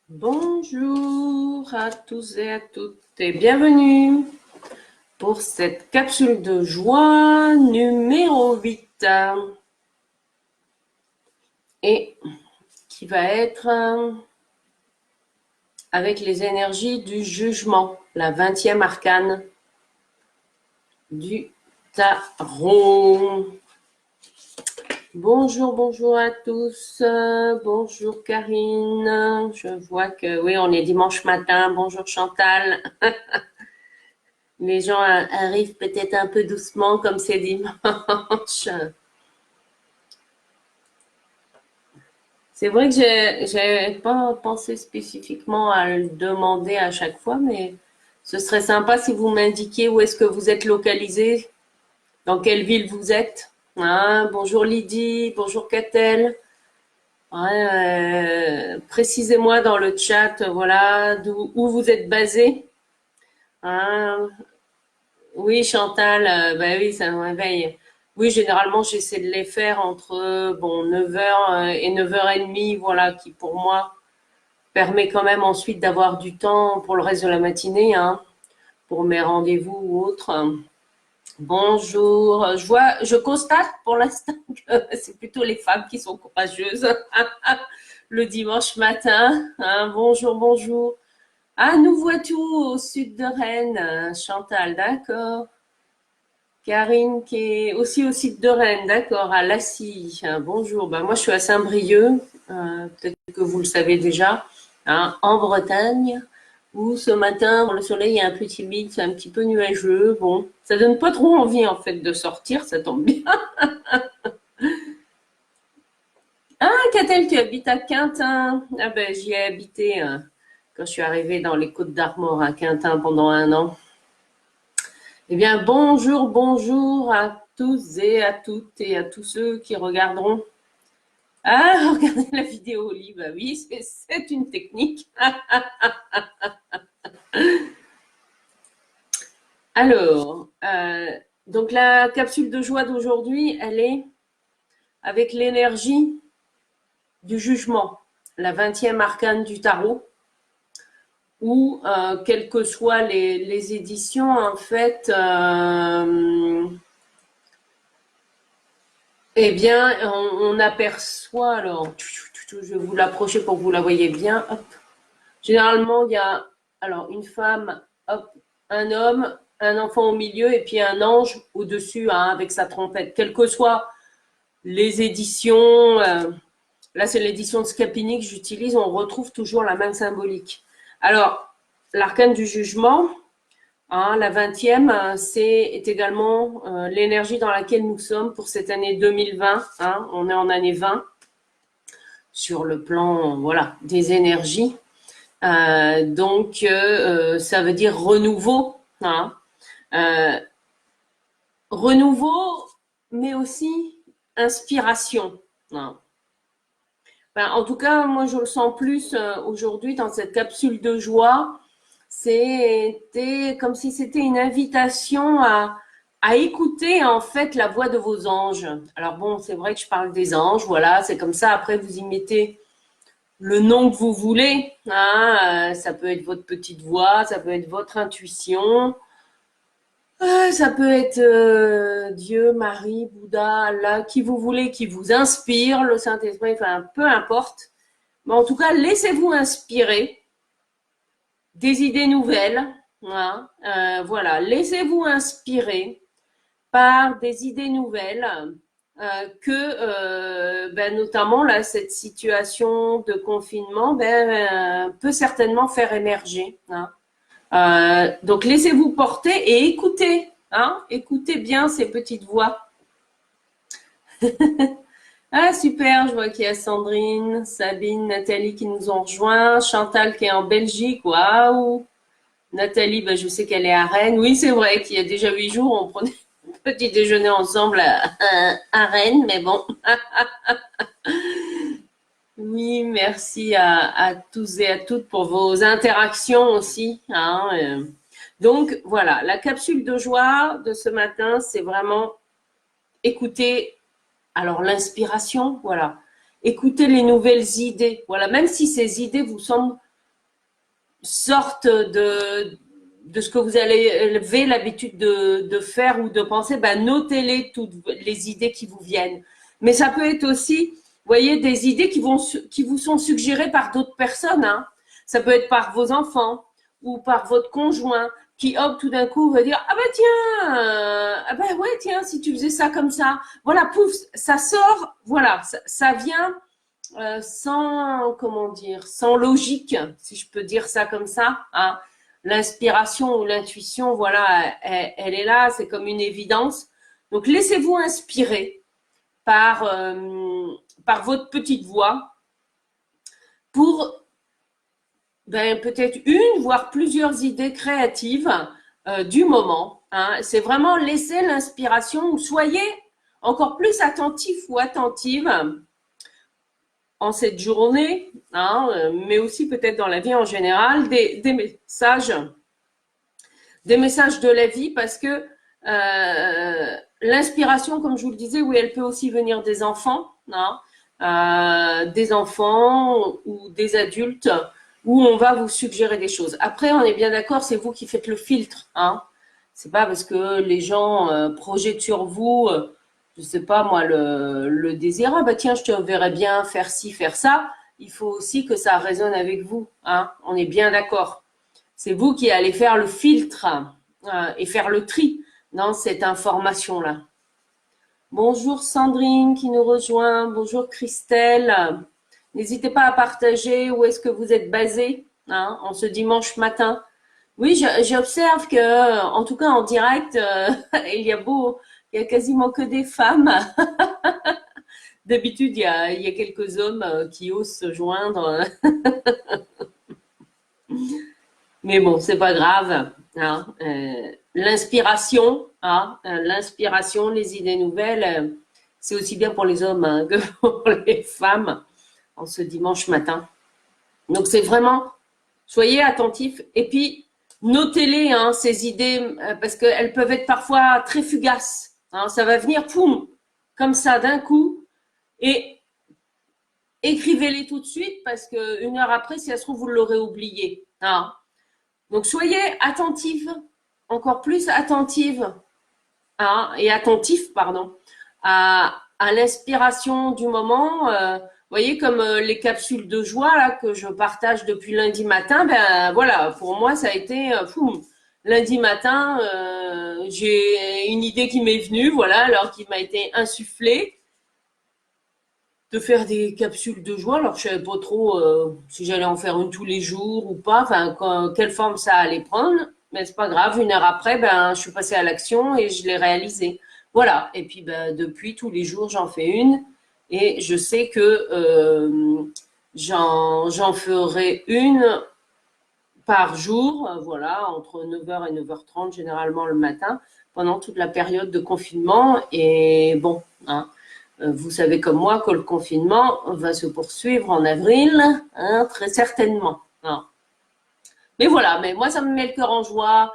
Bonjour à tous et à toutes et bienvenue pour cette capsule de joie numéro 8 et qui va être avec les énergies du jugement, la 20e arcane du tarot. Bonjour, bonjour à tous. Bonjour Karine. Je vois que oui, on est dimanche matin. Bonjour Chantal. Les gens arrivent peut-être un peu doucement comme c'est dimanche. C'est vrai que j'ai pas pensé spécifiquement à le demander à chaque fois, mais ce serait sympa si vous m'indiquiez où est-ce que vous êtes localisé, dans quelle ville vous êtes. Hein, bonjour Lydie, bonjour Catel. Ouais, précisez-moi dans le chat, voilà, où vous êtes basé. Hein, oui, Chantal, bah oui, ça me réveille. Oui, généralement, j'essaie de les faire entre bon 9h et 9h30, voilà, qui pour moi permet quand même ensuite d'avoir du temps pour le reste de la matinée, hein, pour mes rendez-vous ou autres. Bonjour, je constate pour l'instant que c'est plutôt les femmes qui sont courageuses le dimanche matin. Hein, bonjour, bonjour. Ah, nous vois-tu au sud de Rennes, Chantal, d'accord. Karine qui est aussi au site de Rennes, d'accord, à Lassy. Bonjour, ben, moi je suis à Saint-Brieuc, peut-être que vous le savez déjà, hein, en Bretagne, où ce matin, le soleil est un peu timide, c'est un petit peu nuageux. Bon, ça donne pas trop envie en fait de sortir, ça tombe bien. Ah, Catel, tu habites à Quintin. Ah ben j'y ai habité quand je suis arrivée dans les Côtes d'Armor à Quintin pendant 1 an. Eh bien, bonjour, bonjour à tous et à toutes et à tous ceux qui regarderont. Ah, regardez la vidéo, Oli. Bah oui, c'est une technique. Alors, donc la capsule de joie d'aujourd'hui, elle est avec l'énergie du jugement, la 20e arcane du tarot, où, quelles que soient les éditions, en fait, eh bien, on aperçoit, alors, je vais vous l'approcher pour que vous la voyez bien. Hop. Généralement, il y a alors une femme, hop, un homme, un enfant au milieu et puis un ange au-dessus hein, avec sa trompette. Quelles que soient les éditions, là c'est l'édition de Scapini que j'utilise, on retrouve toujours la même symbolique. Alors, l'arcane du jugement, hein, la 20e, est également l'énergie dans laquelle nous sommes pour cette année 2020. Hein, on est en année 20 sur le plan voilà, des énergies. Donc, ça veut dire renouveau. Hein, euh, renouveau, mais aussi inspiration. Hein. Ben, en tout cas, moi, je le sens plus aujourd'hui dans cette capsule de joie. C'était comme si c'était une invitation à écouter en fait la voix de vos anges. Alors bon, c'est vrai que je parle des anges, voilà, c'est comme ça. Après, vous y mettez le nom que vous voulez. Hein, ça peut être votre petite voix, ça peut être votre intuition, ça peut être Dieu, Marie, Bouddha, Allah, qui vous voulez, qui vous inspire, le Saint-Esprit, enfin peu importe. Mais en tout cas, laissez-vous inspirer des idées nouvelles. Hein, voilà, laissez-vous inspirer par des idées nouvelles que, ben, notamment là, cette situation de confinement peut certainement faire émerger. Hein. Donc laissez-vous porter et écoutez, hein, écoutez bien ces petites voix. Ah super, je vois qu'il y a Sandrine, Sabine, Nathalie qui nous ont rejoints, Chantal qui est en Belgique, waouh. Nathalie, ben, je sais qu'elle est à Rennes. Oui, c'est vrai qu'il y a déjà 8 jours, on prenait un petit déjeuner ensemble à Rennes, mais bon. Oui, merci à tous et à toutes pour vos interactions aussi. Hein, donc voilà, la capsule de joie de ce matin, c'est vraiment écouter, alors l'inspiration, voilà, écouter les nouvelles idées. Voilà, même si ces idées vous semblent sortent de ce que vous avez l'habitude de faire ou de penser, ben, notez-les toutes les idées qui vous viennent. Mais ça peut être aussi, vous voyez, des idées qui vous sont suggérées par d'autres personnes. Hein. Ça peut être par vos enfants ou par votre conjoint qui, hop, tout d'un coup, va dire, ah ben tiens, ah ben ouais, tiens, si tu faisais ça comme ça. Voilà, pouf, ça sort, voilà, ça vient sans, comment dire, sans logique, si je peux dire ça comme ça. Hein. L'inspiration ou l'intuition, voilà, elle est là, c'est comme une évidence. Donc, laissez-vous inspirer par votre petite voix pour peut-être une, voire plusieurs idées créatives du moment. Hein. C'est vraiment laisser l'inspiration, soyez encore plus attentif ou attentive en cette journée, hein, mais aussi peut-être dans la vie en général, des messages de la vie, parce que l'inspiration, comme je vous le disais, oui, elle peut aussi venir des enfants, hein, des enfants ou des adultes, où on va vous suggérer des choses. Après, on est bien d'accord, c'est vous qui faites le filtre. Hein. C'est pas parce que les gens projettent sur vous, je sais pas moi, le désir, ah bah tiens, je te verrais bien faire ci, faire ça. Il faut aussi que ça résonne avec vous. Hein. On est bien d'accord. C'est vous qui allez faire le filtre et faire le tri dans cette information-là. Bonjour Sandrine qui nous rejoint. Bonjour Christelle. N'hésitez pas à partager où est-ce que vous êtes basé hein, en ce dimanche matin. Oui, j'observe que, en tout cas en direct, il y a quasiment que des femmes. D'habitude, il y a quelques hommes qui osent se joindre. Mais bon, c'est pas grave. Hein. L'inspiration, hein, l'inspiration, les idées nouvelles, c'est aussi bien pour les hommes hein, que pour les femmes en ce dimanche matin. Donc c'est vraiment, soyez attentifs et puis notez-les hein, ces idées parce qu'elles peuvent être parfois très fugaces. Hein, ça va venir, poum, comme ça d'un coup et écrivez-les tout de suite parce qu'une heure après, si ça se trouve, vous l'aurez oublié. Hein. Donc soyez attentifs, encore plus attentive hein, et attentif, pardon, à l'inspiration du moment. Vous voyez, comme les capsules de joie là que je partage depuis lundi matin, ben voilà, pour moi ça a été lundi matin, j'ai une idée qui m'est venue, voilà, alors qui m'a été insufflée de faire des capsules de joie. Alors je savais pas trop si j'allais en faire une tous les jours ou pas, enfin quelle forme ça allait prendre, mais c'est pas grave. Une heure après, je suis passée à l'action et je l'ai réalisée. Voilà. Et puis depuis tous les jours j'en fais une. Et je sais que j'en ferai une par jour, voilà, entre 9h et 9h30, généralement le matin, pendant toute la période de confinement. Et bon, hein, vous savez comme moi que le confinement va se poursuivre en avril, hein, très certainement. Hein. Mais voilà, mais moi ça me met le cœur en joie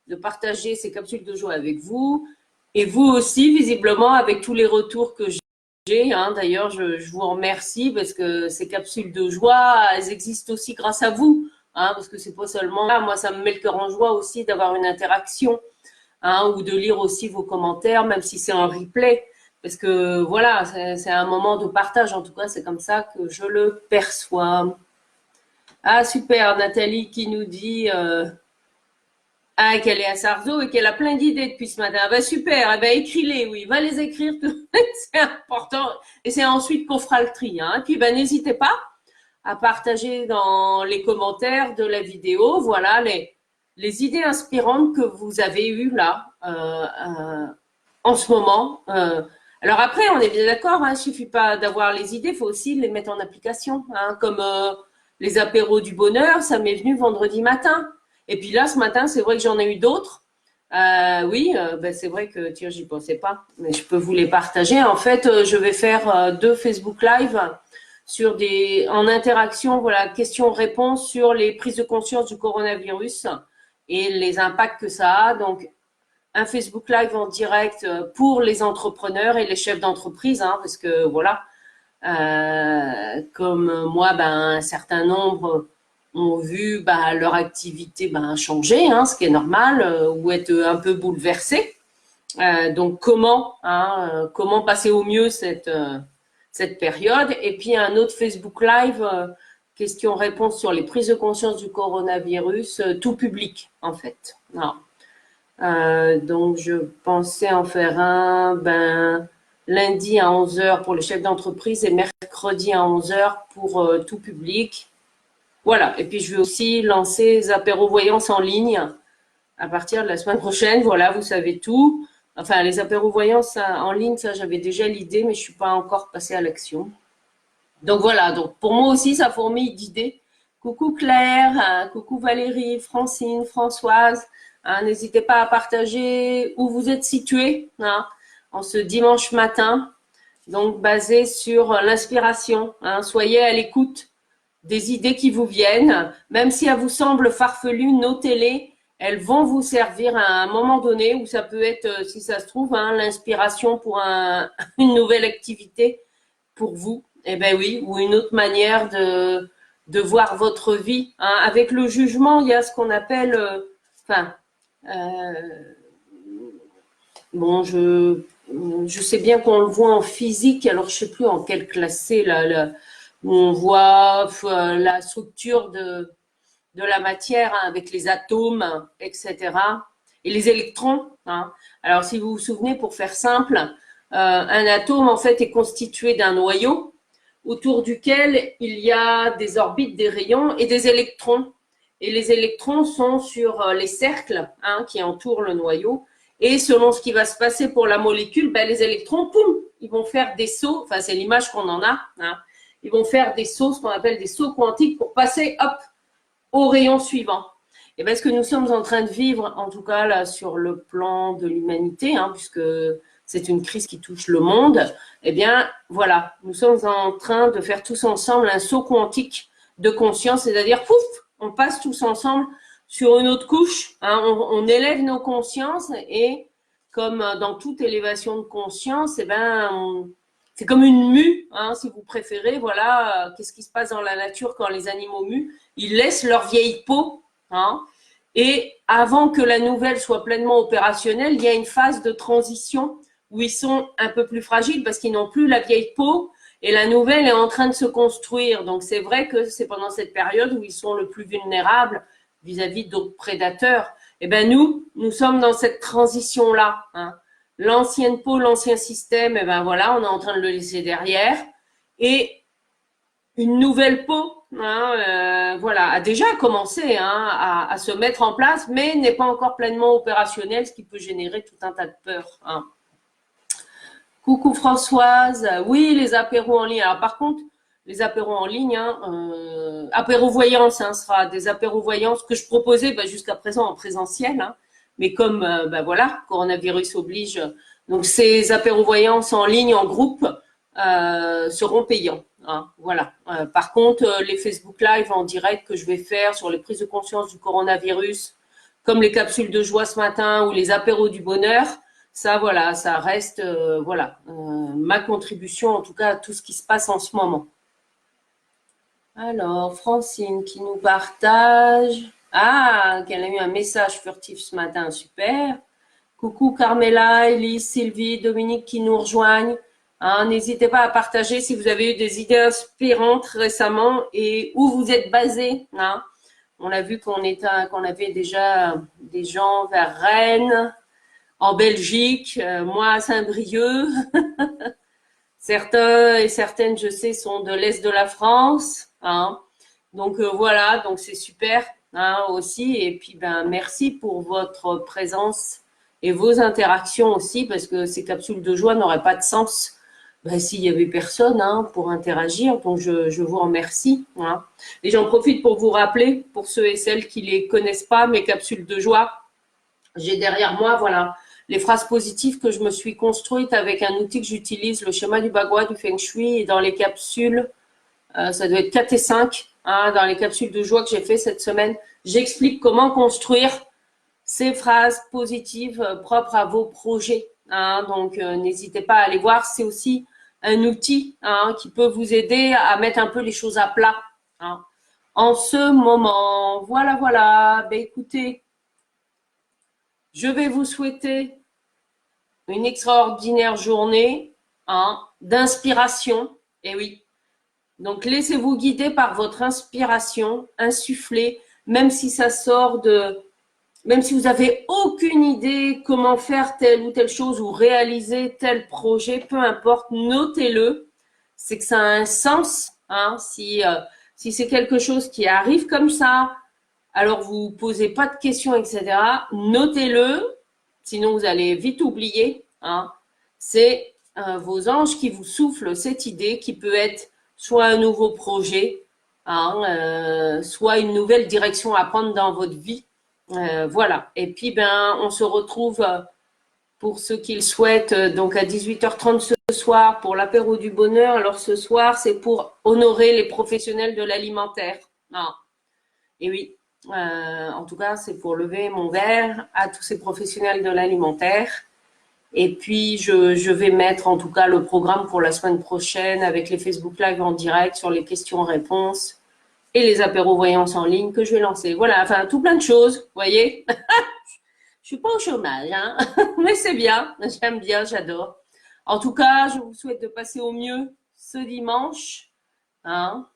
de partager ces capsules de joie avec vous. Et vous aussi, visiblement, avec tous les retours que j'ai. Hein. D'ailleurs, je vous remercie parce que ces capsules de joie, elles existent aussi grâce à vous. Hein, parce que c'est pas seulement là, moi ça me met le cœur en joie aussi d'avoir une interaction hein, ou de lire aussi vos commentaires, même si c'est en replay. Parce que voilà, c'est un moment de partage, en tout cas, c'est comme ça que je le perçois. Ah super, Nathalie qui nous dit qu'elle est à Sarzeau et qu'elle a plein d'idées depuis ce matin. Ben super, eh ben écris-les, oui, va les écrire, c'est important. Et c'est ensuite qu'on fera le tri. Hein. Et puis n'hésitez pas à partager dans les commentaires de la vidéo, voilà les idées inspirantes que vous avez eues là en ce moment. Alors après, on est bien d'accord, hein, il ne suffit pas d'avoir les idées, il faut aussi les mettre en application. Hein, comme les apéros du bonheur, ça m'est venu vendredi matin. Et puis là, ce matin, c'est vrai que j'en ai eu d'autres. Oui, c'est vrai que, tiens, j'y pensais pas, mais je peux vous les partager. En fait, je vais faire 2 Facebook Live sur en interaction, voilà, questions-réponses sur les prises de conscience du coronavirus et les impacts que ça a. Donc, un Facebook Live en direct pour les entrepreneurs et les chefs d'entreprise, hein, parce que voilà, comme moi, un certain nombre ont vu leur activité changer, hein, ce qui est normal, ou être un peu bouleversée. Donc comment passer au mieux cette période. Et puis un autre Facebook Live, question-réponse sur les prises de conscience du coronavirus, tout public en fait. Non. Donc je pensais en faire un lundi à 11 heures pour les chefs d'entreprise et mercredi à 11 heures pour tout public. Voilà, et puis je vais aussi lancer les apéros-voyances en ligne à partir de la semaine prochaine. Voilà, vous savez tout. Enfin, les apéros-voyances en ligne, ça j'avais déjà l'idée, mais je ne suis pas encore passée à l'action. Donc voilà, donc pour moi aussi, ça fourmille d'idées. Coucou Claire, coucou Valérie, Francine, Françoise. N'hésitez pas à partager où vous êtes situés en ce dimanche matin. Donc basé sur l'inspiration. Soyez à l'écoute des idées qui vous viennent. Même si elles vous semblent farfelues, notez-les. Elles vont vous servir à un moment donné où ça peut être, si ça se trouve, l'inspiration pour une nouvelle activité pour vous. Eh bien oui, ou une autre manière de voir votre vie. Avec le jugement, il y a ce qu'on appelle, bon, je sais bien qu'on le voit en physique, alors je sais plus en quelle classe c'est, là, où on voit la structure de la matière avec les atomes, etc. Et les électrons. Alors, si vous vous souvenez, pour faire simple, un atome, en fait, est constitué d'un noyau autour duquel il y a des orbites, des rayons et des électrons. Et les électrons sont sur les cercles qui entourent le noyau. Et selon ce qui va se passer pour la molécule, les électrons, poum, ils vont faire des sauts. Enfin, c'est l'image qu'on en a. Ils vont faire des sauts, ce qu'on appelle des sauts quantiques, pour passer, hop, au rayon suivant. Et bien, ce que nous sommes en train de vivre, en tout cas là, sur le plan de l'humanité, puisque c'est une crise qui touche le monde, eh bien, voilà, nous sommes en train de faire tous ensemble un saut quantique de conscience, c'est-à-dire, pouf, on passe tous ensemble sur une autre couche, on élève nos consciences et comme dans toute élévation de conscience, eh ben, c'est comme une mue, si vous préférez. Voilà, qu'est-ce qui se passe dans la nature quand les animaux muent? Ils laissent leur vieille peau, et avant que la nouvelle soit pleinement opérationnelle, il y a une phase de transition où ils sont un peu plus fragiles parce qu'ils n'ont plus la vieille peau et la nouvelle est en train de se construire. Donc c'est vrai que c'est pendant cette période où ils sont le plus vulnérables vis-à-vis d'autres prédateurs. Et ben nous sommes dans cette transition-là. L'ancienne peau, l'ancien système, et ben voilà, on est en train de le laisser derrière. Et une nouvelle peau, voilà, a déjà commencé à se mettre en place, mais n'est pas encore pleinement opérationnelle, ce qui peut générer tout un tas de peurs. Coucou Françoise, oui, les apéros en ligne. Alors par contre, les apéros en ligne, apéro-voyance, sera des apéro-voyances que je proposais jusqu'à présent en présentiel, mais comme voilà, coronavirus oblige, donc ces apéro-voyances en ligne, en groupe, seront payants. Voilà. Par contre, les Facebook Live en direct que je vais faire sur les prises de conscience du coronavirus, comme les capsules de joie ce matin ou les apéros du bonheur, ça, voilà, ça reste ma contribution, en tout cas, à tout ce qui se passe en ce moment. Alors, Francine qui nous partage. Qu'elle a eu un message furtif ce matin, super. Coucou Carmela, Elise, Sylvie, Dominique qui nous rejoignent. N'hésitez pas à partager si vous avez eu des idées inspirantes récemment et où vous êtes basés. On a vu qu'on avait déjà des gens vers Rennes, en Belgique, moi à Saint-Brieuc. Certains et certaines, je sais, sont de l'Est de la France. Donc voilà, donc c'est super aussi. Et puis merci pour votre présence et vos interactions aussi, parce que ces capsules de joie n'auraient pas de sens s'il y avait personne pour interagir. Donc je vous remercie. Et j'en profite pour vous rappeler, pour ceux et celles qui les connaissent pas, mes capsules de joie. J'ai derrière moi, voilà, les phrases positives que je me suis construites avec un outil que j'utilise, le schéma du Bagua, du Feng Shui, et dans les capsules, ça doit être 4 et 5, dans les capsules de joie que j'ai fait cette semaine, j'explique comment construire ces phrases positives propres à vos projets. Donc, n'hésitez pas à aller voir, c'est aussi un outil qui peut vous aider à mettre un peu les choses à plat, en ce moment. Voilà, voilà. Ben, écoutez, je vais vous souhaiter une extraordinaire journée hein, d'inspiration. Et oui. Donc, laissez-vous guider par votre inspiration, insuffler, même si ça sort de… Même si vous n'avez aucune idée comment faire telle ou telle chose ou réaliser tel projet, peu importe, notez-le. C'est que ça a un sens. Hein, si c'est quelque chose qui arrive comme ça, alors vous ne posez pas de questions, etc. Notez-le, sinon vous allez vite oublier. Hein. C'est vos anges qui vous soufflent cette idée qui peut être soit un nouveau projet, hein, soit une nouvelle direction à prendre dans votre vie. Voilà. Et puis, ben, on se retrouve pour ceux qui le souhaitent, donc à 18h30 ce soir pour l'apéro du bonheur. Alors, ce soir, c'est pour honorer les professionnels de l'alimentaire. Ah. Et oui, en tout cas, c'est pour lever mon verre à tous ces professionnels de l'alimentaire. Et puis, je vais mettre en tout cas le programme pour la semaine prochaine avec les Facebook Live en direct sur les questions-réponses et les apéros voyances en ligne que je vais lancer. Voilà, enfin, tout plein de choses, vous voyez. Je suis pas au chômage, hein, mais c'est bien, j'aime bien, j'adore. En tout cas, je vous souhaite de passer au mieux ce dimanche. Hein.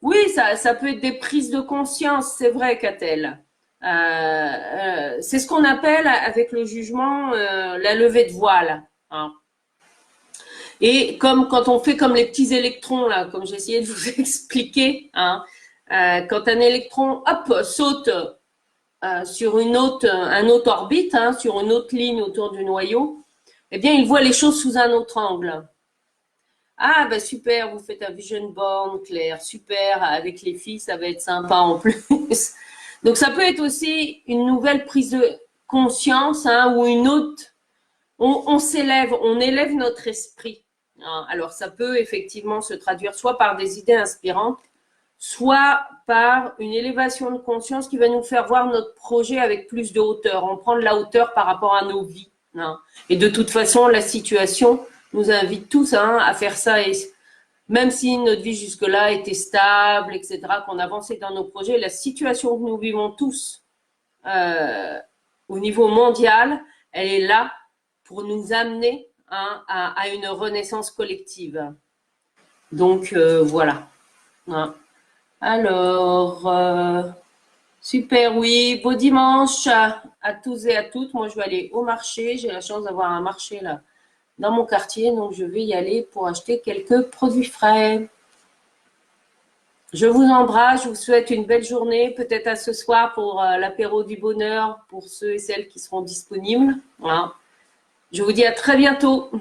Oui, ça peut être des prises de conscience, c'est vrai, Catel. C'est ce qu'on appelle avec le jugement la levée de voile. Hein. Et comme quand on fait comme les petits électrons, là, comme j'ai essayé de vous expliquer, hein, quand un électron hop, saute sur un autre orbite, hein, sur une autre ligne autour du noyau, eh bien, il voit les choses sous un autre angle. Ah, ben super, vous faites un vision board, Claire, super, avec les filles, ça va être sympa en plus. Donc, ça peut être aussi une nouvelle prise de conscience hein, ou une autre. On s'élève, on élève notre esprit. Alors, ça peut effectivement se traduire soit par des idées inspirantes, soit par une élévation de conscience qui va nous faire voir notre projet avec plus de hauteur. On prend de la hauteur par rapport à nos vies. Hein. Et de toute façon, la situation nous invite tous hein, à faire ça. Et même si notre vie jusque-là était stable, etc., qu'on avançait dans nos projets, la situation que nous vivons tous au niveau mondial, elle est là pour nous amener hein, à une renaissance collective. Donc, voilà. Hein. Alors, super, oui, beau dimanche à tous et à toutes. Moi, je vais aller au marché. J'ai la chance d'avoir un marché là dans mon quartier, donc je vais y aller pour acheter quelques produits frais. Je vous embrasse, je vous souhaite une belle journée, peut-être à ce soir pour l'apéro du bonheur pour ceux et celles qui seront disponibles. Voilà. Je vous dis à très bientôt.